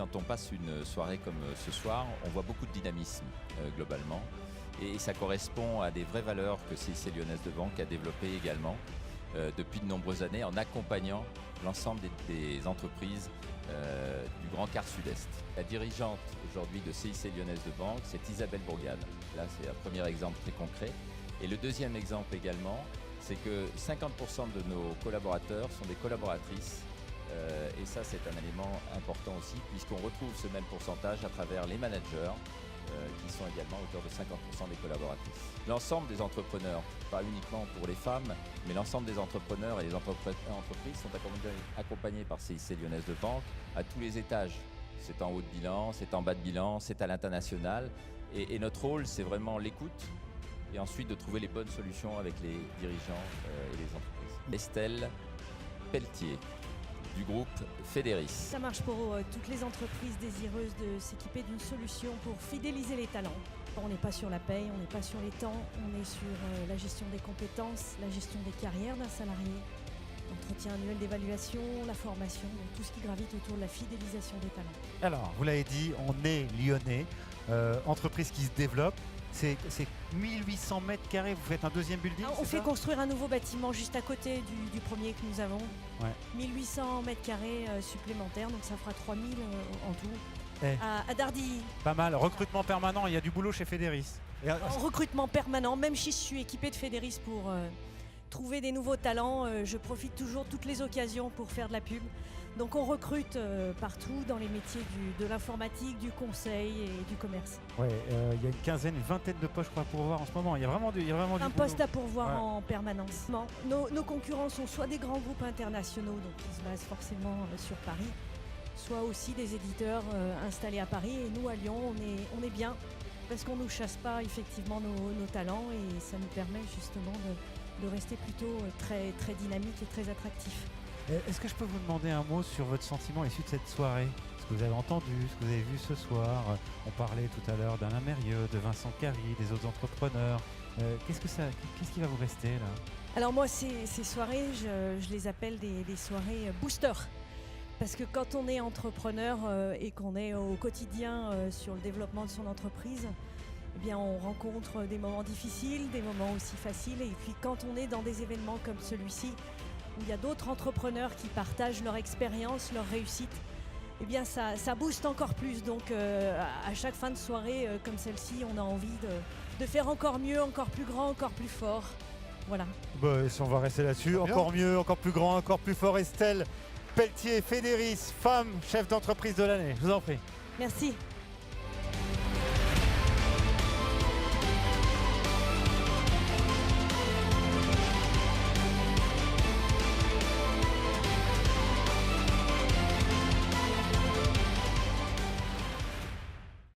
quand on passe une soirée comme ce soir, on voit beaucoup de dynamisme globalement. Et ça correspond à des vraies valeurs que CIC Lyonnaise de Banque a développées également depuis de nombreuses années en accompagnant l'ensemble des entreprises du Grand Quart Sud-Est. La dirigeante aujourd'hui de CIC Lyonnaise de Banque, c'est Isabelle Bourgade. Là, c'est un premier exemple très concret. Et le deuxième exemple également, c'est que 50% de nos collaborateurs sont des collaboratrices. Et ça, c'est un élément important aussi, puisqu'on retrouve ce même pourcentage à travers les managers, qui sont également à hauteur de 50% des collaboratrices. L'ensemble des entrepreneurs, pas uniquement pour les femmes, mais l'ensemble des entrepreneurs et les entreprises sont accompagnés par CIC Lyonnaise de Banque à tous les étages. C'est en haut de bilan, c'est en bas de bilan, c'est à l'international. Et notre rôle, c'est vraiment l'écoute et ensuite de trouver les bonnes solutions avec les dirigeants et les entreprises. Estelle Pelletier, du groupe Fédéris. Ça marche pour toutes les entreprises désireuses de s'équiper d'une solution pour fidéliser les talents. On n'est pas sur la paye, on n'est pas sur les temps, on est sur la gestion des compétences, la gestion des carrières d'un salarié, l'entretien annuel d'évaluation, la formation, donc tout ce qui gravite autour de la fidélisation des talents. Alors, vous l'avez dit, on est lyonnais, entreprise qui se développe. C'est 1800 mètres carrés, vous faites un deuxième building? On fait construire un nouveau bâtiment juste à côté du premier que nous avons. Ouais. 1800 mètres carrés supplémentaires, donc ça fera 3000 en tout. À Dardilly. Pas mal, recrutement permanent, il y a du boulot chez Fédéris. En recrutement permanent, même si je suis équipée de Fédéris pour trouver des nouveaux talents, je profite toujours de toutes les occasions pour faire de la pub. Donc on recrute partout dans les métiers de l'informatique, du conseil et du commerce. Ouais, il y a une quinzaine, une vingtaine de postes pour voir en ce moment. Il y a vraiment du boulot. Un poste à pourvoir en permanence. Nos concurrents sont soit des grands groupes internationaux, donc qui se basent forcément sur Paris, soit aussi des éditeurs installés à Paris. Et nous à Lyon, on est bien parce qu'on ne nous chasse pas effectivement nos talents et ça nous permet justement de rester plutôt très, très dynamique et très attractif. Est-ce que je peux vous demander un mot sur votre sentiment issu de cette soirée? Ce que vous avez entendu, ce que vous avez vu ce soir. On parlait tout à l'heure d'Alain Mérieux, de Vincent Carry, des autres entrepreneurs. Qu'est-ce qui va vous rester là? Alors moi, ces soirées, je les appelle des soirées boosters. Parce que quand on est entrepreneur et qu'on est au quotidien sur le développement de son entreprise, eh bien, on rencontre des moments difficiles, des moments aussi faciles. Et puis quand on est dans des événements comme celui-ci, où il y a d'autres entrepreneurs qui partagent leur expérience, leur réussite, eh bien ça booste encore plus. Donc à chaque fin de soirée comme celle-ci, on a envie de faire encore mieux, encore plus grand, encore plus fort. Voilà. Bah, on va rester là-dessus. Encore mieux, encore plus grand, encore plus fort. Estelle Pelletier, Fédéris, femme chef d'entreprise de l'année. Je vous en prie. Merci.